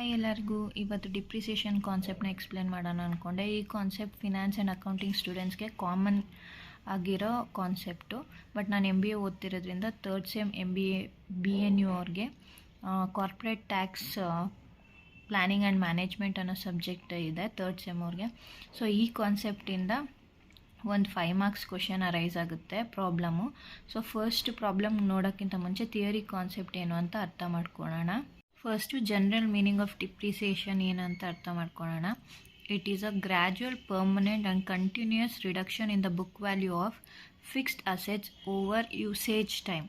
Hi ಎಲ್ಲರಿಗೂ. ಇವತ್ತು depreciation ಕಾನ್ಸೆಪ್ಟ್ನ explain ಮಾಡೋಣ ಅಂದ್ಕೊಂಡೆ. ಈ ಕಾನ್ಸೆಪ್ಟ್ ಫಿನಾನ್ಸ್ ಆ್ಯಂಡ್ ಅಕೌಂಟಿಂಗ್ ಸ್ಟೂಡೆಂಟ್ಸ್ಗೆ ಕಾಮನ್ ಆಗಿರೋ ಕಾನ್ಸೆಪ್ಟು. ಬಟ್ ನಾನು MBA ಓದ್ತಿರೋದ್ರಿಂದ ಥರ್ಡ್ ಸೆಮ್ MBA BNU ಅವ್ರಿಗೆ corporate tax planning and management ಅನ್ನೋ ಸಬ್ಜೆಕ್ಟ್ ಇದೆ ಥರ್ಡ್ ಸೆಮ್ ಅವ್ರಿಗೆ. ಸೊ ಈ ಕಾನ್ಸೆಪ್ಟಿಂದ ಒಂದು 5 ಮಾರ್ಕ್ಸ್ ಕ್ವಶನ್ ಅರೈಸ್ ಆಗುತ್ತೆ ಪ್ರಾಬ್ಲಮ್ಮು. ಸೊ ಫಸ್ಟ್ ಪ್ರಾಬ್ಲಮ್ ನೋಡೋಕ್ಕಿಂತ ಮುಂಚೆ ಥಿಯರಿ ಕಾನ್ಸೆಪ್ಟ್ ಏನು ಅಂತ ಅರ್ಥ ಮಾಡ್ಕೊಳ್ಳೋಣ. First general meaning of depreciation ಏನಂತ ಅರ್ಥ ಮಾಡ್ಕೊಳ್ಳೋಣ. It is a gradual, permanent and continuous reduction in the book value of fixed assets over usage time.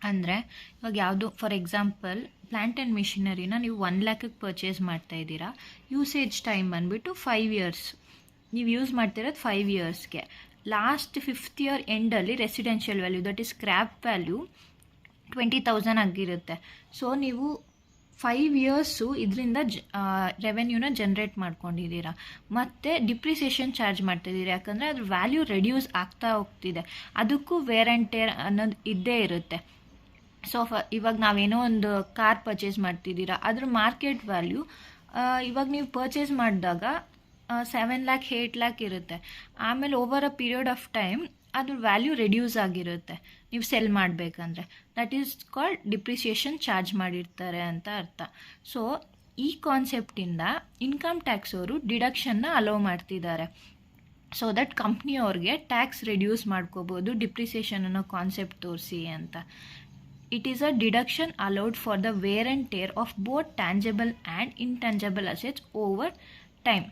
ಅಂದರೆ ಇವಾಗ ಯಾವುದು, ಫಾರ್ ಎಕ್ಸಾಂಪಲ್ ಪ್ಲ್ಯಾಂಟ್ ಆ್ಯಂಡ್ ಮಿಷಿನರಿನ ನೀವು 1 lakhಕ್ಕೆ ಪರ್ಚೇಸ್ ಮಾಡ್ತಾಯಿದ್ದೀರಾ. ಯೂಸೇಜ್ ಟೈಮ್ ಬಂದುಬಿಟ್ಟು 5 years. ನೀವು ಯೂಸ್ ಮಾಡ್ತಿರೋದು 5 yearsಗೆ. ಲಾಸ್ಟ್ 5th year ಎಂಡಲ್ಲಿ residential value, that is scrap value 20,000 ಆಗಿರುತ್ತೆ. ಸೊ ನೀವು 5 years ಇದರಿಂದ ರೆವೆನ್ಯೂನ ಜನ್ರೇಟ್ ಮಾಡ್ಕೊಂಡಿದ್ದೀರಾ. ಮತ್ತು ಡಿಪ್ರಿಸಿಯೇಷನ್ ಚಾರ್ಜ್ ಮಾಡ್ತಿದ್ದೀರಾ, ಯಾಕಂದರೆ ಅದ್ರ ವ್ಯಾಲ್ಯೂ ರೆಡ್ಯೂಸ್ ಆಗ್ತಾ ಹೋಗ್ತಿದೆ. ಅದಕ್ಕೂ ವೇರ್ ಆ್ಯಂಡ್ ಟೇರ್ ಅನ್ನೋದು ಇದ್ದೇ ಇರುತ್ತೆ. ಸೊ ಇವಾಗ ನಾವೇನೋ ಒಂದು ಕಾರ್ ಪರ್ಚೇಸ್ ಮಾಡ್ತಿದ್ದೀರಾ, ಅದ್ರ ಮಾರ್ಕೆಟ್ ವ್ಯಾಲ್ಯೂ ಇವಾಗ ನೀವು ಪರ್ಚೇಸ್ ಮಾಡಿದಾಗ 7 lakh 8 lakh ಇರುತ್ತೆ. ಆಮೇಲೆ over a period of time ಅದ್ರ ವ್ಯಾಲ್ಯೂ ರೆಡ್ಯೂಸ್ ಆಗಿರುತ್ತೆ ನೀವು ಸೆಲ್ ಮಾಡಬೇಕಂದ್ರೆ. That is called depreciation charge ಮಾಡಿರ್ತಾರೆ ಅಂತ ಅರ್ಥ. ಸೊ ಈ ಕಾನ್ಸೆಪ್ಟಿಂದ ಇನ್ಕಮ್ ಟ್ಯಾಕ್ಸ್ ಅವರು ಡಿಡಕ್ಷನ್ನ ಅಲೋ ಮಾಡ್ತಿದ್ದಾರೆ. ಸೊ ದಟ್ ಕಂಪ್ನಿಯವ್ರಿಗೆ ಟ್ಯಾಕ್ಸ್ ರಿಡ್ಯೂಸ್ ಮಾಡ್ಕೋಬೋದು ಡಿಪ್ರಿಸಿಯೇಷನ್ ಅನ್ನೋ ಕಾನ್ಸೆಪ್ಟ್ ತೋರಿಸಿ ಅಂತ. It is a deduction allowed for the wear and tear of both tangible and intangible assets over time.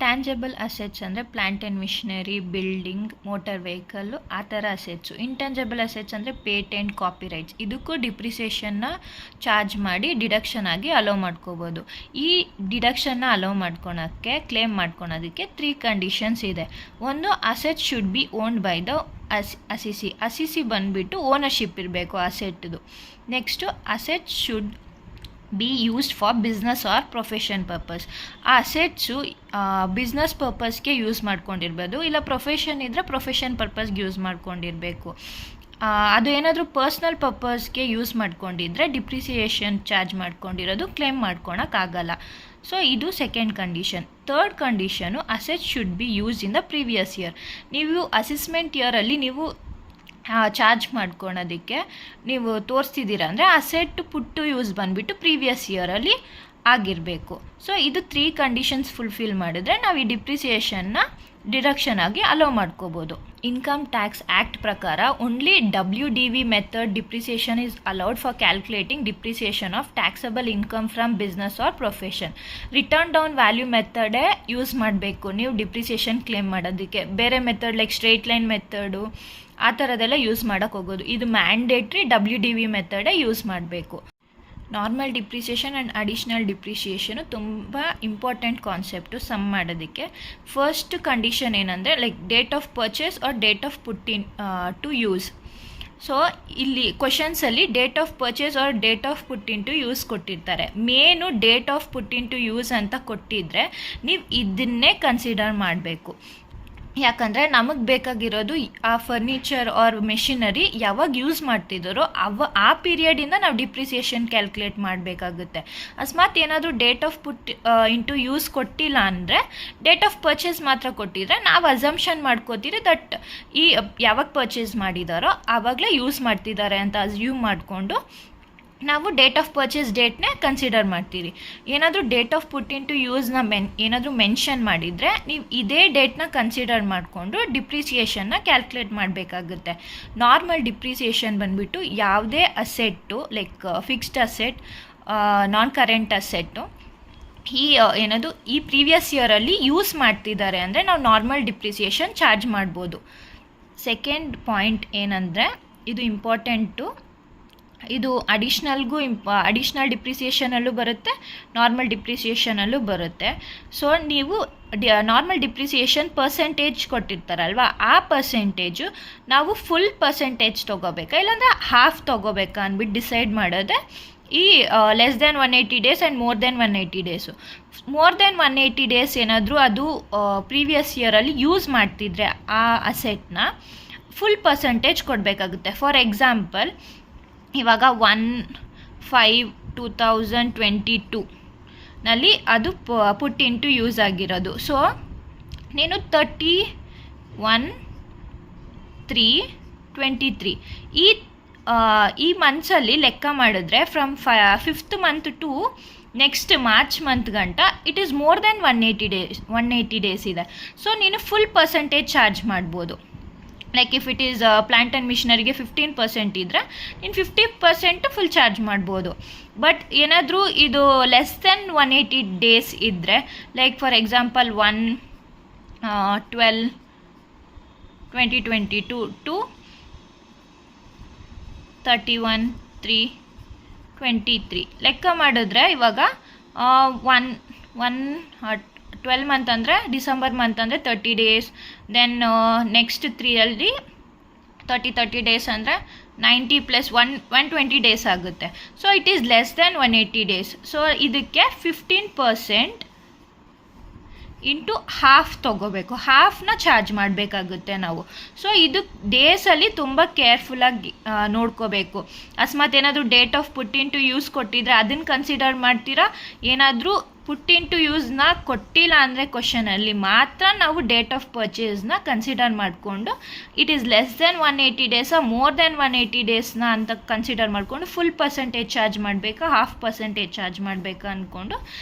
Tangible assets ಅಂದರೆ plant and machinery, building, motor vehicle, ಆ ಥರ assets. Intangible assets ಅಂದರೆ patent, copyrights. ಇದಕ್ಕೂ ಡಿಪ್ರಿಸಿಯೇಷನ್ನ charge ಮಾಡಿ deduction ಆಗಿ allow ಮಾಡ್ಕೋಬೋದು. ಈ ಡಿಡಕ್ಷನ್ನ ಅಲೋ ಮಾಡ್ಕೊಳಕ್ಕೆ, ಕ್ಲೇಮ್ ಮಾಡ್ಕೊಳೋದಕ್ಕೆ 3 ಕಂಡೀಷನ್ಸ್ ಇದೆ. ಒಂದು, asset should be owned by the assessee ಬಂದುಬಿಟ್ಟು ಓನರ್ಶಿಪ್ ಇರಬೇಕು ಅಸೆಟ್ದು. Next, asset should be used for business or profession purpose. ಆ ಅಸೆಟ್ಸು ಬಿಸ್ನೆಸ್ ಪರ್ಪಸ್ಗೆ ಯೂಸ್ ಮಾಡ್ಕೊಂಡಿರ್ಬೋದು, ಇಲ್ಲ ಪ್ರೊಫೆಷನ್ ಇದ್ದರೆ ಪ್ರೊಫೆಷನ್ ಪರ್ಪಸ್ಗೆ ಯೂಸ್ ಮಾಡ್ಕೊಂಡಿರಬೇಕು. ಅದು ಏನಾದರೂ ಪರ್ಸ್ನಲ್ ಪರ್ಪಸ್ಗೆ ಯೂಸ್ ಮಾಡ್ಕೊಂಡಿದ್ರೆ ಡಿಪ್ರಿಸಿಯೇಷನ್ ಚಾರ್ಜ್ ಮಾಡ್ಕೊಂಡಿರೋದು ಕ್ಲೇಮ್ ಮಾಡ್ಕೊಳಕ್ಕಾಗಲ್ಲ. ಸೊ ಇದು second condition. Third condition, asset should be use in the previous year. ನೀವು ಅಸೆಸ್ಮೆಂಟ್ ಇಯರಲ್ಲಿ ನೀವು ಚಾರ್ಜ್ ಮಾಡ್ಕೊಳೋದಕ್ಕೆ ನೀವು ತೋರಿಸ್ತಿದ್ದೀರ ಅಂದರೆ ಅಸೆಟ್ ಪುಟ್ಟು ಯೂಸ್ ಬಂದುಬಿಟ್ಟು ಪ್ರೀವಿಯಸ್ ಇಯರಲ್ಲಿ ಆಗಿರಬೇಕು. ಸೊ ಇದು 3 ಕಂಡೀಷನ್ಸ್ ಫುಲ್ಫಿಲ್ ಮಾಡಿದ್ರೆ ನಾವು ಈ ಡಿಪ್ರಿಸಿಯೇಷನ್ನ ಡಿಡಕ್ಷನ್ ಆಗಿ ಅಲೋ ಮಾಡ್ಕೋಬೋದು. ಇನ್ಕಮ್ ಟ್ಯಾಕ್ಸ್ ಆ್ಯಕ್ಟ್ ಪ್ರಕಾರ only WDV method depreciation is allowed for calculating depreciation of taxable income from business or profession. Return down value ಮೆಥಡೇ ಯೂಸ್ ಮಾಡಬೇಕು ನೀವು ಡಿಪ್ರಿಸಿಯೇಷನ್ ಕ್ಲೇಮ್ ಮಾಡೋದಕ್ಕೆ. ಬೇರೆ method like straight line method ಆ ಥರದ್ದೆಲ್ಲ use ಮಾಡೋಕ್ಕೆ ಹೋಗೋದು. ಇದು ಮ್ಯಾಂಡೇಟ್ರಿ WDV ಮೆಥಡೇ ಯೂಸ್ ಮಾಡಬೇಕು. Normal depreciation and additional depreciation ತುಂಬ ಇಂಪಾರ್ಟೆಂಟ್ ಕಾನ್ಸೆಪ್ಟು ಸಮ್ ಮಾಡೋದಕ್ಕೆ. ಫಸ್ಟ್ ಕಂಡೀಷನ್ ಏನಂದರೆ like date of purchase or date of put in to use. So ಇಲ್ಲಿ ಕ್ವಶನ್ಸಲ್ಲಿ date of purchase or date of put in to use ಕೊಟ್ಟಿರ್ತಾರೆ. Main date of put in to use ಅಂತ ಕೊಟ್ಟಿದ್ದರೆ ನೀವು ಇದನ್ನೇ consider ಮಾಡಬೇಕು. ಯಾಕಂದರೆ ನಮಗೆ ಬೇಕಾಗಿರೋದು ಆ ಫರ್ನಿಚರ್ ಆರ್ ಮೆಷಿನರಿ ಯಾವಾಗ ಯೂಸ್ ಮಾಡ್ತಿದ್ದಾರೋ ಆ ಪೀರಿಯಡಿಂದ ನಾವು ಡಿಪ್ರಿಸಿಯೇಷನ್ ಕ್ಯಾಲ್ಕುಲೇಟ್ ಮಾಡಬೇಕಾಗುತ್ತೆ. ಅಕಸ್ಮಾತ್ ಏನಾದರೂ date of put into use ಕೊಟ್ಟಿಲ್ಲ ಅಂದರೆ ಡೇಟ್ ಆಫ್ ಪರ್ಚೇಸ್ ಮಾತ್ರ ಕೊಟ್ಟಿದ್ರೆ ನಾವು ಅಸಂಪ್ಷನ್ ಮಾಡ್ಕೋತೀರಿ ದಟ್ ಈ ಯಾವಾಗ ಪರ್ಚೇಸ್ ಮಾಡಿದಾರೋ ಆವಾಗಲೇ ಯೂಸ್ ಮಾಡ್ತಿದ್ದಾರೆ ಅಂತ ಅಸ್ಯೂಮ್ ಮಾಡಿಕೊಂಡು ನಾವು ಡೇಟ್ ಆಫ್ ಪರ್ಚೇಸ್ ಡೇಟ್ನೇ ಕನ್ಸಿಡರ್ ಮಾಡ್ತೀರಿ. ಏನಾದರೂ date of put in to ಯೂಸ್ನ ಏನಾದರೂ ಮೆನ್ಷನ್ ಮಾಡಿದರೆ ನೀವು ಇದೇ ಡೇಟ್ನ ಕನ್ಸಿಡರ್ ಮಾಡಿಕೊಂಡು ಡಿಪ್ರಿಸಿಯೇಷನ್ನ ಕ್ಯಾಲ್ಕುಲೇಟ್ ಮಾಡಬೇಕಾಗುತ್ತೆ. ನಾರ್ಮಲ್ ಡಿಪ್ರಿಸಿಯೇಷನ್ ಬಂದುಬಿಟ್ಟು ಯಾವುದೇ asset like fixed asset, non current asset ಈ ಪ್ರೀವಿಯಸ್ ಇಯರಲ್ಲಿ ಯೂಸ್ ಮಾಡ್ತಿದ್ದಾರೆ ಅಂದರೆ ನಾವು ನಾರ್ಮಲ್ ಡಿಪ್ರಿಸಿಯೇಷನ್ ಚಾರ್ಜ್ ಮಾಡ್ಬೋದು. ಸೆಕೆಂಡ್ ಪಾಯಿಂಟ್ ಏನಂದರೆ ಇದು ಇಂಪಾರ್ಟೆಂಟು, ಇದು ಅಡಿಷ್ನಲ್ ಡಿಪ್ರಿಸಿಯೇಷನಲ್ಲೂ ಬರುತ್ತೆ, ನಾರ್ಮಲ್ ಡಿಪ್ರಿಸಿಯೇಷನಲ್ಲೂ ಬರುತ್ತೆ. ಸೊ ನೀವು ನಾರ್ಮಲ್ ಡಿಪ್ರಿಸಿಯೇಷನ್ ಪರ್ಸೆಂಟೇಜ್ ಕೊಟ್ಟಿರ್ತಾರಲ್ವ, ಆ ಪರ್ಸೆಂಟೇಜು ನಾವು ಫುಲ್ ಪರ್ಸೆಂಟೇಜ್ ತೊಗೋಬೇಕಾ ಇಲ್ಲಾಂದರೆ ಹಾಫ್ ತೊಗೋಬೇಕಾ ಅಂದ್ಬಿಟ್ಟು ಡಿಸೈಡ್ ಮಾಡೋದೆ ಈ less than 180 days and more than 180 days. More than 180 days ಏನಾದರೂ ಅದು ಪ್ರೀವಿಯಸ್ ಇಯರಲ್ಲಿ ಯೂಸ್ ಮಾಡ್ತಿದ್ರೆ ಆ ಅಸೆಟ್ನ ಫುಲ್ ಪರ್ಸೆಂಟೇಜ್ ಕೊಡಬೇಕಾಗುತ್ತೆ. ಫಾರ್ ಎಕ್ಸಾಂಪಲ್ ಇವಾಗ 1/5/2022 ನಲ್ಲಿ ಅದು ಪುಟ್ ಇಂಟು ಯೂಸ್ ಆಗಿರೋದು. ಸೊ ನೀನು 31/3/23 ಈ ಮಂತ್ಸಲ್ಲಿ ಲೆಕ್ಕ ಮಾಡಿದ್ರೆ from 5th month to next March month ಗಂಟ it is more than 180 days ಇದೆ. ಸೊ ನೀನು ಫುಲ್ ಪರ್ಸೆಂಟೇಜ್ ಚಾರ್ಜ್ ಮಾಡ್ಬೋದು. Like if it is plant and ಮಿಷನರಿಗೆ 15% ಇದ್ದರೆ ನೀನು 50% ಫುಲ್ ಚಾರ್ಜ್ ಮಾಡ್ಬೋದು. ಬಟ್ ಏನಾದರೂ ಇದು ಲೆಸ್ ದೆನ್ 180 ಡೇಸ್ ಇದ್ದರೆ, ಲೈಕ್ ಫಾರ್ ಎಕ್ಸಾಂಪಲ್ 1/12/2022 ಟು 31/3/23 ಲೆಕ್ಕ ಮಾಡಿದ್ರೆ ಇವಾಗ 12 ಮಂತ್ ಅಂದರೆ ಡಿಸೆಂಬರ್ ಮಂತ್ ಅಂದರೆ 30 ಡೇಸ್, ದೆನ್ ನೆಕ್ಸ್ಟ್ 3ಅಲ್ಲಿ 30 ಡೇಸ್ ಅಂದರೆ 90 + 120 ಡೇಸ್ ಆಗುತ್ತೆ. So it is less than 180 days. So ಇದಕ್ಕೆ 15% ಇಂಟು ಹಾಫ್ ತೊಗೋಬೇಕು, ಹಾಫ್ನ ಚಾರ್ಜ್ ಮಾಡಬೇಕಾಗುತ್ತೆ ನಾವು. ಸೊ ಇದು ಡೇಸಲ್ಲಿ ತುಂಬ ಕೇರ್ಫುಲ್ಲಾಗಿ ನೋಡ್ಕೋಬೇಕು. ಅಕಸ್ಮಾತ್ ಏನಾದರೂ date of put into use ಕೊಟ್ಟಿದ್ರೆ ಅದನ್ನು ಕನ್ಸಿಡರ್ ಮಾಡ್ತೀರಾ. ಏನಾದರೂ ಪುಟ್ ಇಂಟು ಯೂಸ್ನ ಕೊಟ್ಟಿಲ್ಲ ಅಂದರೆ ಕ್ವಶನಲ್ಲಿ ಮಾತ್ರ ನಾವು ಡೇಟ್ ಆಫ್ ಪರ್ಚೇಸ್ನ ಕನ್ಸಿಡರ್ ಮಾಡಿಕೊಂಡು ಇಟ್ ಈಸ್ ಲೆಸ್ ದೆನ್ 180 ಡೇಸಾ ಮೋರ್ ದೆನ್ 180 ಡೇಸ್ನ ಅಂತ ಕನ್ಸಿಡರ್ ಮಾಡಿಕೊಂಡು ಫುಲ್ ಪರ್ಸೆಂಟೇಜ್ ಚಾರ್ಜ್ ಮಾಡಬೇಕಾ ಹಾಫ್ ಪರ್ಸೆಂಟೇಜ್ ಚಾರ್ಜ್ ಮಾಡಬೇಕಾ ಅಂದ್ಕೊಂಡು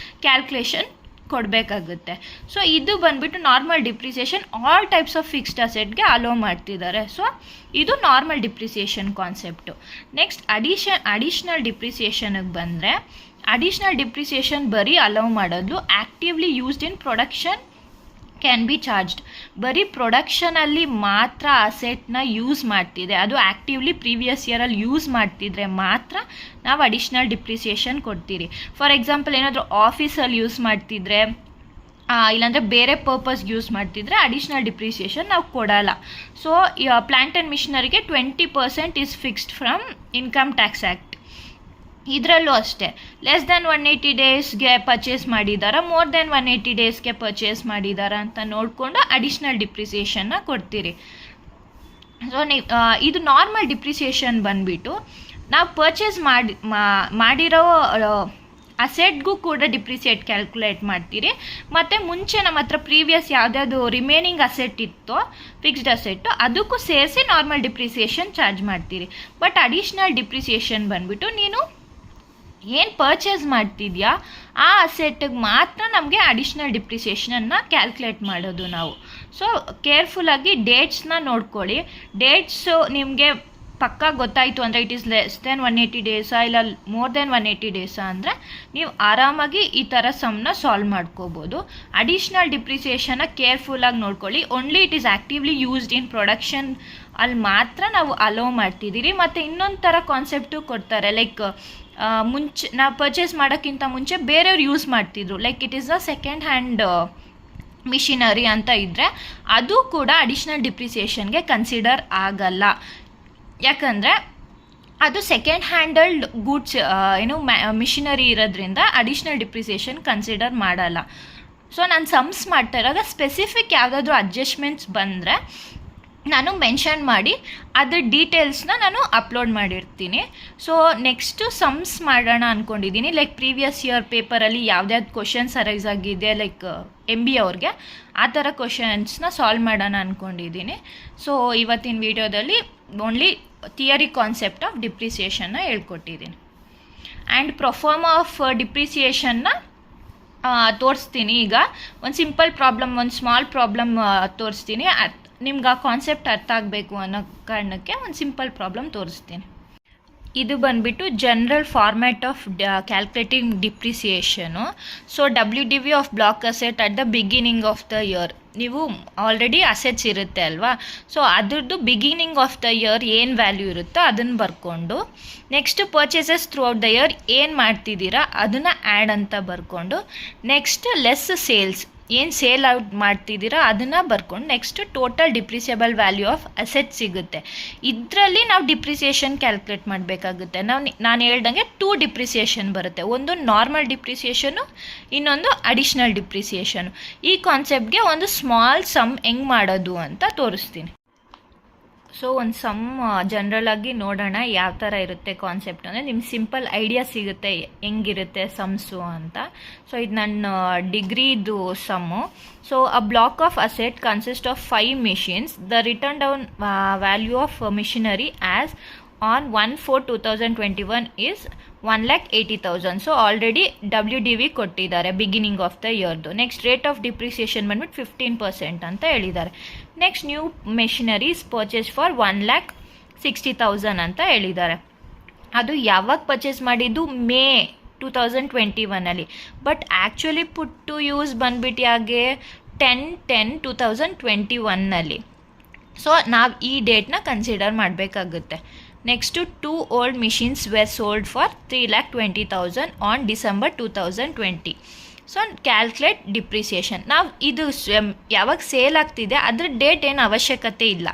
ಕ್ಯಾಲ್ಕುಲೇಷನ್ ಕೊಡಬೇಕಾಗುತ್ತೆ. ಸೊ ಇದು ಬಂದುಬಿಟ್ಟು normal depreciation all types of fixed ಅಸೆಟ್ಗೆ ಅಲೋ ಮಾಡ್ತಿದ್ದಾರೆ. ಸೊ ಇದು normal depreciation concept. Next additional ಡಿಪ್ರಿಸಿಯೇಷನ್ಗೆ ಬಂದರೆ, ಅಡಿಷ್ನಲ್ ಡಿಪ್ರಿಸಿಯೇಷನ್ ಬರೀ ಅಲೋ ಮಾಡೋದು actively used in production can be charged. ಬರೀ ಪ್ರೊಡಕ್ಷನಲ್ಲಿ ಮಾತ್ರ ಅಸೆಟ್ನ ಯೂಸ್ ಮಾಡ್ತಿದೆ, ಅದು ಆ್ಯಕ್ಟಿವ್ಲಿ ಪ್ರೀವಿಯಸ್ ಇಯರಲ್ಲಿ ಯೂಸ್ ಮಾಡ್ತಿದ್ರೆ ಮಾತ್ರ ನಾವು ಅಡಿಷ್ನಲ್ ಡಿಪ್ರಿಸಿಯೇಷನ್ ಕೊಡ್ತೀರಿ. ಫಾರ್ ಎಕ್ಸಾಂಪಲ್ ಏನಾದರೂ ಆಫೀಸಲ್ಲಿ ಯೂಸ್ ಮಾಡ್ತಿದ್ರೆ ಇಲ್ಲಾಂದರೆ ಬೇರೆ ಪರ್ಪಸ್ಗೆ ಯೂಸ್ ಮಾಡ್ತಿದ್ರೆ ಅಡಿಷ್ನಲ್ ಡಿಪ್ರಿಸಿಯೇಷನ್ ನಾವು ಕೊಡಲ್ಲ. ಸೊ ಪ್ಲಾಂಟ್ ಆ್ಯಂಡ್ ಮಿಷನರಿಗೆ 20% is fixed from income tax act. ಇದರಲ್ಲೂ ಅಷ್ಟೇ ಲೆಸ್ ದೆನ್ 180 ಡೇಸ್ಗೆ ಪರ್ಚೇಸ್ ಮಾಡಿದಾರಾ ಮೋರ್ ದೆನ್ 180 ಡೇಸ್ಗೆ ಪರ್ಚೇಸ್ ಮಾಡಿದಾರಾ ಅಂತ ನೋಡಿಕೊಂಡು ಅಡಿಷ್ನಲ್ ಡಿಪ್ರಿಸಿಯೇಷನ್ನ ಕೊಡ್ತೀರಿ. ಸೊ ಇದು ನಾರ್ಮಲ್ ಡಿಪ್ರಿಸಿಯೇಷನ್ ಬಂದುಬಿಟ್ಟು ನಾವು ಪರ್ಚೇಸ್ ಮಾಡಿರೋ ಅಸೆಟ್ಗೂ ಕೂಡ ಡಿಪ್ರಿಸಿಯೇಟ್ ಕ್ಯಾಲ್ಕುಲೇಟ್ ಮಾಡ್ತೀರಿ. ಮತ್ತು ಮುಂಚೆ ನಮ್ಮ ಹತ್ರ ಪ್ರೀವಿಯಸ್ ಯಾವುದ್ಯಾವುದು ರಿಮೇನಿಂಗ್ ಅಸೆಟ್ ಇತ್ತೋ ಫಿಕ್ಸ್ಡ್ ಅಸೆಟ್ಟು ಅದಕ್ಕೂ ಸೇರಿಸಿ ನಾರ್ಮಲ್ ಡಿಪ್ರಿಸಿಯೇಷನ್ ಚಾರ್ಜ್ ಮಾಡ್ತೀರಿ. ಬಟ್ ಅಡಿಷ್ನಲ್ ಡಿಪ್ರಿಸಿಯೇಷನ್ ಬಂದುಬಿಟ್ಟು ನೀನು ಏನು ಪರ್ಚೇಸ್ ಮಾಡ್ತಿದ್ಯಾ ಆ ಅಸೆಟ್ಟಿಗೆ ಮಾತ್ರ ನಮಗೆ ಅಡಿಷ್ನಲ್ ಡಿಪ್ರಿಸಿಯೇಷನನ್ನು ಕ್ಯಾಲ್ಕುಲೇಟ್ ಮಾಡೋದು ನಾವು. ಸೊ ಕೇರ್ಫುಲ್ಲಾಗಿ ಡೇಟ್ಸ್ನ ನೋಡ್ಕೊಳ್ಳಿ. ಡೇಟ್ಸು ನಿಮಗೆ ಪಕ್ಕಾ ಗೊತ್ತಾಯಿತು ಅಂದರೆ ಇಟ್ ಈಸ್ ಲೆಸ್ ದೆನ್ 180 ಡೇಸಾ ಇಲ್ಲ ಮೋರ್ ದೆನ್ 180 ಡೇಸಾ ಅಂದರೆ ನೀವು ಆರಾಮಾಗಿ ಈ ಥರ ಸಮ್ನ ಸಾಲ್ವ್ ಮಾಡ್ಕೋಬೋದು. ಅಡಿಷ್ನಲ್ ಡಿಪ್ರಿಸಿಯೇಷನ್ನ ಕೇರ್ಫುಲ್ಲಾಗಿ ನೋಡ್ಕೊಳ್ಳಿ. Only it is actively used in production ಅಲ್ಲಿ ಮಾತ್ರ ನಾವು ಅಲೋ ಮಾಡ್ತಿದ್ದೀರಿ. ಮತ್ತು ಇನ್ನೊಂದು ಥರ ಕಾನ್ಸೆಪ್ಟು ಕೊಡ್ತಾರೆ, ಲೈಕ್ ಮುಂಚೆ ನಾವು ಪರ್ಚೇಸ್ ಮಾಡೋಕ್ಕಿಂತ ಮುಂಚೆ ಬೇರೆಯವ್ರು ಯೂಸ್ ಮಾಡ್ತಿದ್ರು, like it is a second hand machinery ಅಂತ ಇದ್ದರೆ ಅದು ಕೂಡ ಅಡಿಷ್ನಲ್ ಡಿಪ್ರಿಸಿಯೇಷನ್ಗೆ ಕನ್ಸಿಡರ್ ಆಗಲ್ಲ. ಯಾಕಂದರೆ ಅದು ಸೆಕೆಂಡ್ ಹ್ಯಾಂಡಲ್ಡ್ ಗೂಡ್ಸ್ ಮಿಷಿನರಿ ಇರೋದ್ರಿಂದ ಅಡಿಷ್ನಲ್ ಡಿಪ್ರಿಸಿಯೇಷನ್ ಕನ್ಸಿಡರ್ ಮಾಡಲ್ಲ. ಸೊ ನಾನು ಸಮ್ಸ್ ಮಾಡ್ತಾ ಇರುವಾಗ ಸ್ಪೆಸಿಫಿಕ್ ಯಾವುದಾದ್ರೂ ಅಡ್ಜಸ್ಟ್ಮೆಂಟ್ಸ್ ಬಂದರೆ ನಾನು ಮೆನ್ಷನ್ ಮಾಡಿ ಅದ್ರ ಡೀಟೇಲ್ಸ್ನ ನಾನು ಅಪ್ಲೋಡ್ ಮಾಡಿರ್ತೀನಿ. ಸೊ ನೆಕ್ಸ್ಟು ಸಮ್ಸ್ ಮಾಡೋಣ ಅಂದ್ಕೊಂಡಿದ್ದೀನಿ. ಲೈಕ್ ಪ್ರೀವಿಯಸ್ ಇಯರ್ ಪೇಪರಲ್ಲಿ ಯಾವ್ದ್ಯಾವ್ದು ಕ್ವಶನ್ಸ್ ಅರೈಸ್ ಆಗಿದೆ ಲೈಕ್ MBA ಅವ್ರಿಗೆ ಆ ಥರ ಕ್ವಶನ್ಸ್ನ ಸಾಲ್ವ್ ಮಾಡೋಣ ಅಂದ್ಕೊಂಡಿದ್ದೀನಿ. ಸೊ ಇವತ್ತಿನ ವಿಡಿಯೋದಲ್ಲಿ ಓನ್ಲಿ ಥಿಯರಿ ಕಾನ್ಸೆಪ್ಟ್ ಆಫ್ ಡಿಪ್ರಿಸಿಯೇಷನ್ನ ಹೇಳ್ಕೊಟ್ಟಿದ್ದೀನಿ. ಆ್ಯಂಡ್ ಪ್ರೊಫಾರ್ಮ್ ಆಫ್ ಡಿಪ್ರಿಸಿಯೇಷನ್ನ ತೋರಿಸ್ತೀನಿ. ಈಗ ಒಂದು ಸಿಂಪಲ್ ಪ್ರಾಬ್ಲಮ್, ಒಂದು ಸ್ಮಾಲ್ ಪ್ರಾಬ್ಲಮ್ ತೋರಿಸ್ತೀನಿ. ನಿಮ್ಗೆ ಆ ಕಾನ್ಸೆಪ್ಟ್ ಅರ್ಥ ಆಗಬೇಕು ಅನ್ನೋ ಕಾರಣಕ್ಕೆ ಒಂದು ಸಿಂಪಲ್ ಪ್ರಾಬ್ಲಮ್ ತೋರಿಸ್ತೀನಿ. ಇದು ಬಂದುಬಿಟ್ಟು general format of calculating depreciation. So WDV of block asset at the beginning of the year. ನೀವು ಆಲ್ರೆಡಿ ಅಸೆಟ್ಸ್ ಇರುತ್ತೆ ಅಲ್ವಾ, ಸೊ ಅದ್ರದ್ದು ಬಿಗಿನಿಂಗ್ ಆಫ್ ದ ಇಯರ್ ಏನು ವ್ಯಾಲ್ಯೂ ಇರುತ್ತೋ ಅದನ್ನು ಬರ್ಕೊಂಡು next purchases throughout the year ಏನು ಮಾಡ್ತಿದ್ದೀರಾ ಅದನ್ನು ಆ್ಯಡ್ ಅಂತ ಬರ್ಕೊಂಡು ನೆಕ್ಸ್ಟ್ ಲೆಸ್ ಸೇಲ್ಸ್ ಏನು ಸೇಲ್ ಔಟ್ ಮಾಡ್ತಿದ್ದೀರಾ ಅದನ್ನು ಬರ್ಕೊಂಡು next total depreciable value of asset ಸಿಗುತ್ತೆ. ಇದರಲ್ಲಿ ನಾವು ಡಿಪ್ರಿಸಿಯೇಷನ್ ಕ್ಯಾಲ್ಕುಲೇಟ್ ಮಾಡಬೇಕಾಗುತ್ತೆ. ನಾನು ಹೇಳ್ದಂಗೆ 2 ಡಿಪ್ರಿಸಿಯೇಷನ್ ಬರುತ್ತೆ, ಒಂದು ನಾರ್ಮಲ್ ಡಿಪ್ರಿಸಿಯೇಷನು, ಇನ್ನೊಂದು ಅಡಿಷ್ನಲ್ ಡಿಪ್ರಿಸಿಯೇಷನು. ಈ ಕಾನ್ಸೆಪ್ಟ್ಗೆ ಒಂದು ಸ್ಮಾಲ್ ಸಮ್ ಹೆಂಗೆ ಮಾಡೋದು ಅಂತ ತೋರಿಸ್ತೀನಿ. ಸೊ ಒಂದು ಸಮ್ ಜನರಲ್ ಆಗಿ ನೋಡೋಣ ಯಾವ ಥರ ಇರುತ್ತೆ ಕಾನ್ಸೆಪ್ಟ್ ಅಂದರೆ ನಿಮ್ಗೆ ಸಿಂಪಲ್ ಐಡಿಯಾ ಸಿಗುತ್ತೆ ಹೆಂಗಿರುತ್ತೆ ಸಮ್ಸು ಅಂತ. ಸೊ ಇದು ನನ್ನ ಡಿಗ್ರಿದು sum. So a block of asset consist of 5 machines. The return down value of machinery as on 1/4/2021 is 1,80,000. So already WDV ಕೊಟ್ಟಿದ್ದಾರೆ ಬಿಗಿನಿಂಗ್ ಆಫ್ ದ ಇಯರ್ದು. ನೆಕ್ಸ್ಟ್ ರೇಟ್ ಆಫ್ ಡಿಪ್ರಿಸಿಯೇಷನ್ ಬಂದ್ಬಿಟ್ಟು 15% ಅಂತ ಹೇಳಿದ್ದಾರೆ. Next new machineries purchase for 1,60,000 ಅಂತ ಹೇಳಿದ್ದಾರೆ. ಅದು ಯಾವಾಗ ಪರ್ಚೇಸ್ ಮಾಡಿದ್ದು? May 2021 but actually put to use ಬಂದ್ಬಿಟ್ಟು ಯಾಗೆ 10/10/2021. ಸೊ ನಾವು ಈ ಡೇಟ್ನ ಕನ್ಸಿಡರ್ ಮಾಡಬೇಕಾಗುತ್ತೆ. Next 2 old machines were sold for 3,20,000 on December 2020. So calculate depreciation. ನಾವು ಇದು ಯಾವಾಗ ಸೇಲ್ ಆಗ್ತಿದೆ ಅದ್ರ ಡೇಟ್ ಏನು ಅವಶ್ಯಕತೆ ಇಲ್ಲ,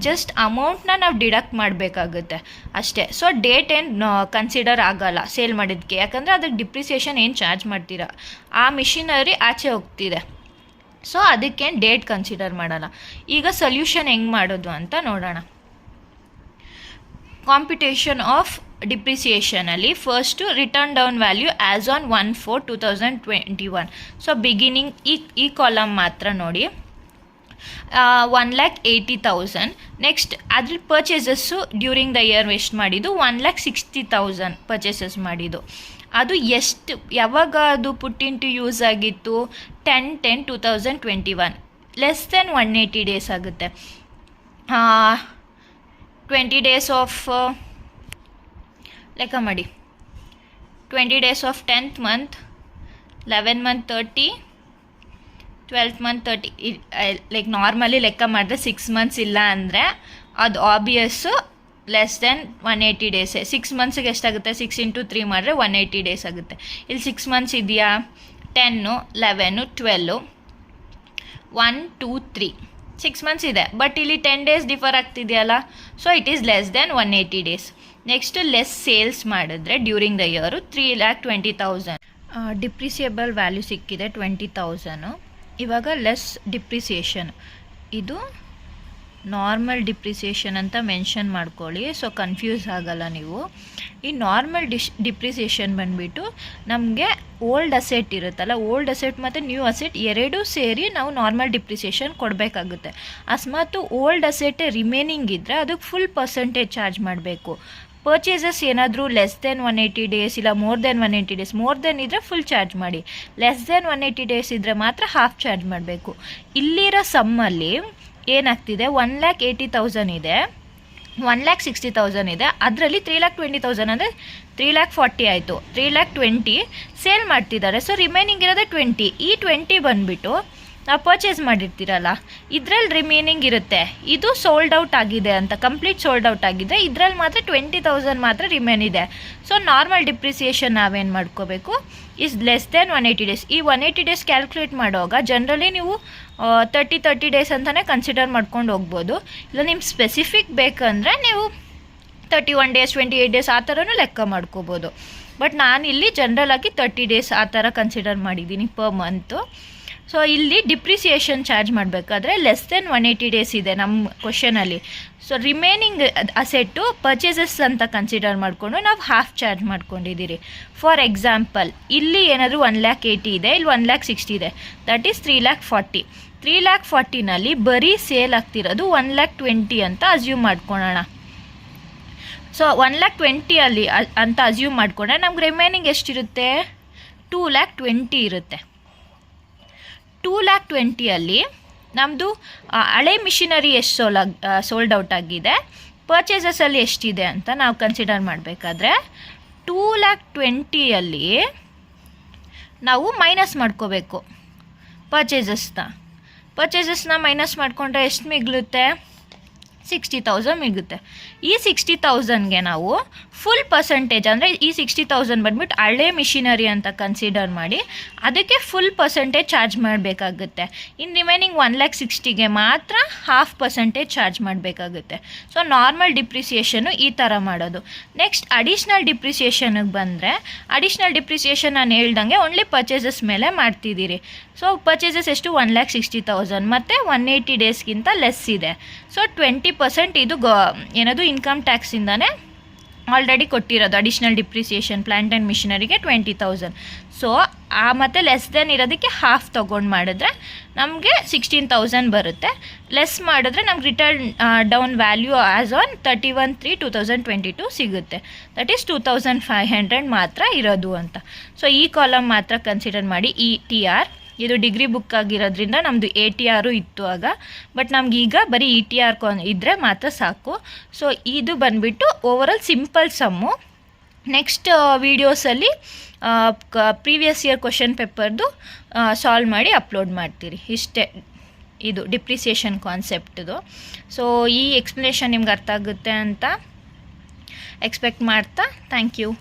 ಜಸ್ಟ್ ಅಮೌಂಟ್ನ ನಾವು ಡಿಡಕ್ಟ್ ಮಾಡಬೇಕಾಗುತ್ತೆ ಅಷ್ಟೇ. ಸೊ ಡೇಟ್ ಏನು ಕನ್ಸಿಡರ್ ಆಗೋಲ್ಲ ಸೇಲ್ ಮಾಡಿದ್ದಕ್ಕೆ, ಯಾಕಂದರೆ ಅದಕ್ಕೆ ಡಿಪ್ರಿಸಿಯೇಷನ್ ಏನು ಚಾರ್ಜ್ ಮಾಡ್ತೀರಾ, ಆ ಮಿಷಿನರಿ ಆಚೆ ಹೋಗ್ತಿದೆ. ಸೊ ಅದಕ್ಕೇನು ಡೇಟ್ ಕನ್ಸಿಡರ್ ಮಾಡೋಲ್ಲ. ಈಗ ಸೊಲ್ಯೂಷನ್ ಹೆಂಗೆ ಮಾಡೋದು ಅಂತ ನೋಡೋಣ. ಕಾಂಪಿಟೇಷನ್ ಆಫ್ ಡಿಪ್ರಿಸಿಯೇಷನಲ್ಲಿ first return down value as on 1/4/2021. So beginning ಈ ಕಾಲಮ್ ಮಾತ್ರ ನೋಡಿ 1,80,000. ನೆಕ್ಸ್ಟ್ ಅದ್ರ ಪರ್ಚೇಸಸ್ಸು ಡ್ಯೂರಿಂಗ್ ದ ಇಯರ್ ಎಷ್ಟು ಮಾಡಿದ್ದು 1,60,000 ಪರ್ಚೇಸಸ್ ಮಾಡಿದ್ದು. ಅದು ಎಷ್ಟು ಯಾವಾಗ ಅದು ಪುಟ್ ಇನ್ ಟು ಯೂಸ್ ಆಗಿತ್ತು? 10/10/2021. ಲೆಸ್ ದೆನ್ 180 ಡೇಸ್ ಆಗುತ್ತೆ. 20 days ಆಫ್ ಲೆಕ್ಕ ಮಾಡಿ. 20 days of 10th month, 11th month 30, 12th month 30. Like normally ಲೆಕ್ಕ ಮಾಡಿದ್ರೆ 6 months ಇಲ್ಲ ಅಂದರೆ ಅದು ಆಬ್ವಿಯಸ್ಸು ಲೆಸ್ ದೆನ್ 180 ಡೇಸೇ. 6 monthsಗೆ ಎಷ್ಟಾಗುತ್ತೆ? 6 × 3 ಮಾಡಿದ್ರೆ 180 ಡೇಸ್ ಆಗುತ್ತೆ. ಇಲ್ಲಿ 6 months ಇದೆಯಾ? 10, 11, 12, 1, 2, 3 6 months ಇದೆ. ಬಟ್ ಇಲ್ಲಿ 10 days ಡಿಫರ್ ಆಗ್ತಿದೆಯಲ್ಲ, so it is less than 180 days. Next less sales ಮಾಡಿದ್ರೆ during the year 3,20,000. Depreciable value ಸಿಕ್ಕಿದೆ 20,000. ಇವಾಗ ಲೆಸ್ ಡಿಪ್ರಿಸಿಯೇಷನ್, ಇದು ನಾರ್ಮಲ್ ಡಿಪ್ರಿಸಿಯೇಷನ್ ಅಂತ ಮೆನ್ಷನ್ ಮಾಡ್ಕೊಳ್ಳಿ, ಸೊ ಕನ್ಫ್ಯೂಸ್ ಆಗಲ್ಲ ನೀವು. ಈ ನಾರ್ಮಲ್ ಡಿಪ್ರಿಸಿಯೇಷನ್ ಬಂದುಬಿಟ್ಟು ನಮಗೆ ಓಲ್ಡ್ ಅಸೆಟ್ ಇರುತ್ತಲ್ಲ, ಓಲ್ಡ್ ಅಸೆಟ್ ಮತ್ತು ನ್ಯೂ ಅಸೆಟ್ ಎರಡೂ ಸೇರಿ ನಾವು ನಾರ್ಮಲ್ ಡಿಪ್ರಿಸಿಯೇಷನ್ ಕೊಡಬೇಕಾಗುತ್ತೆ. ಅಕಸ್ಮಾತ್ ಓಲ್ಡ್ ಅಸೆಟ್ ರಿಮೇನಿಂಗ್ ಇದ್ದರೆ ಅದಕ್ಕೆ ಫುಲ್ ಪರ್ಸೆಂಟೇಜ್ ಚಾರ್ಜ್ ಮಾಡಬೇಕು. ಪರ್ಚೇಸಸ್ ಏನಾದರೂ ಲೆಸ್ ದೆನ್ 180 ಡೇಸ್ ಇಲ್ಲ more than 180 days, more than ಇದ್ದರೆ ಫುಲ್ ಚಾರ್ಜ್ ಮಾಡಿ, ಲೆಸ್ ದೆನ್ 180 ಡೇಸ್ ಇದ್ದರೆ ಮಾತ್ರ ಹಾಫ್ ಚಾರ್ಜ್ ಮಾಡಬೇಕು. ಇಲ್ಲಿರೋ ಸಮ್ಮಲ್ಲಿ ಏನಾಗ್ತಿದೆ? 1,80,000 ಇದೆ, 1,60,000 ಇದೆ, ಅದರಲ್ಲಿ 3,20,000 ಅಂದರೆ 3,40,000 ಆಯಿತು. 3,20,000 ಸೇಲ್ ಮಾಡ್ತಿದ್ದಾರೆ. ಸೊ ರಿಮೈನಿಂಗ್ ಇರೋದೇ 20. ಈ 20 ಬಂದುಬಿಟ್ಟು ನಾವು ಪರ್ಚೇಸ್ ಮಾಡಿರ್ತೀರಲ್ಲ, ಇದರಲ್ಲಿ ರಿಮೈನಿಂಗ್ ಇರುತ್ತೆ. ಇದು ಸೋಲ್ಡ್ ಔಟ್ ಆಗಿದೆ ಅಂತ, ಕಂಪ್ಲೀಟ್ ಸೋಲ್ಡ್ ಔಟ್ ಆಗಿದೆ. ಇದರಲ್ಲಿ ಮಾತ್ರ 20,000 ಮಾತ್ರ ರಿಮೈನ್ ಇದೆ. ಸೊ ನಾರ್ಮಲ್ ಡಿಪ್ರಿಸಿಯೇಷನ್ ನಾವೇನು ಮಾಡ್ಕೋಬೇಕು? Is less than 180 days. ಈ 180 ಡೇಸ್ ಕ್ಯಾಲ್ಕುಲೇಟ್ ಮಾಡುವಾಗ ಜನರಲಿ ನೀವು 30 ಡೇಸ್ ಅಂತಲೇ ಕನ್ಸಿಡರ್ ಮಾಡ್ಕೊಂಡು ಹೋಗ್ಬೋದು. ಇಲ್ಲ ನಿಮ್ಗೆ ಸ್ಪೆಸಿಫಿಕ್ ಬೇಕಂದರೆ ನೀವು 31 ಡೇಸ್ 28 ಡೇಸ್ ಆ ಥರನೂ ಲೆಕ್ಕ ಮಾಡ್ಕೋಬೋದು. ಬಟ್ ನಾನಿಲ್ಲಿ ಜನರಲಾಗಿ 30 ಡೇಸ್ ಆ ಥರ ಕನ್ಸಿಡರ್ ಮಾಡಿದ್ದೀನಿ ಪರ್ ಮಂತು. ಸೊ ಇಲ್ಲಿ ಡಿಪ್ರಿಸಿಯೇಷನ್ ಚಾರ್ಜ್ ಮಾಡಬೇಕಾದ್ರೆ ಲೆಸ್ ದೆನ್ 180 ಡೇಸ್ ಇದೆ ನಮ್ಮ ಕ್ವಶನಲ್ಲಿ. ಸೊ ರಿಮೈನಿಂಗ್ ಅಸೆಟ್ಟು ಪರ್ಚೇಸಸ್ ಅಂತ ಕನ್ಸಿಡರ್ ಮಾಡಿಕೊಂಡು ನಾವು ಹಾಫ್ ಚಾರ್ಜ್ ಮಾಡ್ಕೊಂಡಿದ್ದೀರಿ. ಫಾರ್ ಎಕ್ಸಾಂಪಲ್ ಇಲ್ಲಿ ಏನಾದರೂ 1,80,000 ಇದೆ, ಇಲ್ಲಿ 1,60,000 ಇದೆ, ದಟ್ ಈಸ್ 3,40,000. 3,40,000ನಲ್ಲಿ ಬರೀ ಸೇಲ್ ಆಗ್ತಿರೋದು 1,20,000 ಅಂತ ಅಸ್ಯೂಮ್ ಮಾಡ್ಕೊಳ್ಳೋಣ. ಸೊ 1,20,000 ಅಲ್ಲಿ ಅಂತ ಅಸ್ಯೂಮ್ ಮಾಡಿಕೊಂಡ್ರೆ ನಮ್ಗೆ ರಿಮೈನಿಂಗ್ ಎಷ್ಟಿರುತ್ತೆ? 2,20,000 ಇರುತ್ತೆ. 2,20,000ಅಲ್ಲಿ ನಮ್ಮದು ಹಳೆ ಮಿಷಿನರಿ ಎಷ್ಟು ಸೋಲ್ಡ್ ಔಟ್ ಆಗಿದೆ, ಪರ್ಚೇಸಸಲ್ಲಿ ಎಷ್ಟಿದೆ ಅಂತ ನಾವು ಕನ್ಸಿಡರ್ ಮಾಡಬೇಕಾದ್ರೆ 2,20,000ಅಲ್ಲಿ ನಾವು ಮೈನಸ್ ಮಾಡ್ಕೋಬೇಕು ಪರ್ಚೇಸಸ್ನ ಮೈನಸ್ ಮಾಡಿಕೊಂಡ್ರೆ ಎಷ್ಟು ಮಿಗುಳುತ್ತೆ? 60,000 ಮಿಗುತ್ತೆ. ಈ 60,000ಗೆ ನಾವು ಫುಲ್ ಪರ್ಸೆಂಟೇಜ್ ಅಂದರೆ ಈ 60,000 ಬಂದ್ಬಿಟ್ಟು ಹಳೆ ಮಿಷಿನರಿ ಅಂತ ಕನ್ಸಿಡರ್ ಮಾಡಿ ಅದಕ್ಕೆ ಫುಲ್ ಪರ್ಸೆಂಟೇಜ್ ಚಾರ್ಜ್ ಮಾಡಬೇಕಾಗುತ್ತೆ. ಇನ್ನು ರಿಮೈನಿಂಗ್ 1,60,000ಗೆ ಮಾತ್ರ 0.5% ಚಾರ್ಜ್ ಮಾಡಬೇಕಾಗುತ್ತೆ. ಸೊ ನಾರ್ಮಲ್ ಡಿಪ್ರಿಸಿಯೇಷನು ಈ ಥರ ಮಾಡೋದು. ನೆಕ್ಸ್ಟ್ ಅಡಿಷ್ನಲ್ ಡಿಪ್ರಿಸಿಯೇಷನ್ಗೆ ಬಂದರೆ ಅಡಿಷ್ನಲ್ ಡಿಪ್ರಿಸಿಯೇಷನ್ ನಾನು ಹೇಳ್ದಂಗೆ ಓನ್ಲಿ ಪರ್ಚೇಸಸ್ ಮೇಲೆ ಮಾಡ್ತಿದ್ದೀರಿ. ಸೊ ಪರ್ಚೇಸಸ್ ಎಷ್ಟು 1,60,000 ಮತ್ತು 180 ಡೇಸ್ಗಿಂತ ಲೆಸ್ ಇದೆ. ಸೊ 20% ಇದು ಏನದು ಇನ್ಕಮ್ ಟ್ಯಾಕ್ಸಿಂದನೇ ಆಲ್ರೆಡಿ ಕೊಟ್ಟಿರೋದು. ಅಡಿಷ್ನಲ್ ಡಿಪ್ರಿಸಿಯೇಷನ್ ಪ್ಲಾಂಟ್ ಆ್ಯಂಡ್ ಮಿಷನರಿಗೆ 20,000. ಸೊ ಮತ್ತು ಲೆಸ್ ದೆನ್ ಇರೋದಕ್ಕೆ ಹಾಫ್ ತೊಗೊಂಡು ಮಾಡಿದ್ರೆ ನಮಗೆ 16,000 ಬರುತ್ತೆ. ಲೆಸ್ ಮಾಡಿದ್ರೆ ನಮ್ಗೆ written down value as on 31/3/2022 ಸಿಗುತ್ತೆ. ದಟ್ ಈಸ್ 2,500 ಮಾತ್ರ ಇರೋದು ಅಂತ. ಸೊ ಈ ಕಾಲಮ್ ಮಾತ್ರ ಕನ್ಸಿಡರ್ ಮಾಡಿ. ಈ TR ಇದು ಡಿಗ್ರಿ ಬುಕ್ ಆಗಿರೋದ್ರಿಂದ ನಮ್ಮದು ATR ಇತ್ತು ಆಗ, ಬಟ್ ನಮಗೀಗ ಬರೀ ETR ಇದ್ದರೆ ಮಾತ್ರ ಸಾಕು. ಸೊ ಇದು ಬಂದುಬಿಟ್ಟು ಓವರಾಲ್ ಸಿಂಪಲ್ ಸಮ್ಮು. ನೆಕ್ಸ್ಟ್ ವೀಡಿಯೋಸಲ್ಲಿ ಪ್ರೀವಿಯಸ್ ಇಯರ್ ಕ್ವಶನ್ ಪೇಪರ್ದು ಸಾಲ್ವ್ ಮಾಡಿ ಅಪ್ಲೋಡ್ ಮಾಡ್ತೀರಿ. ಇಷ್ಟೇ ಇದು ಡಿಪ್ರಿಸಿಯೇಷನ್ ಕಾನ್ಸೆಪ್ಟ್ದು. ಸೊ ಈ ಎಕ್ಸ್ಪ್ಲನೇಷನ್ ನಿಮ್ಗೆ ಅರ್ಥ ಆಗುತ್ತೆ ಅಂತ ಎಕ್ಸ್ಪೆಕ್ಟ್ ಮಾಡ್ತಾ ಥ್ಯಾಂಕ್ ಯು.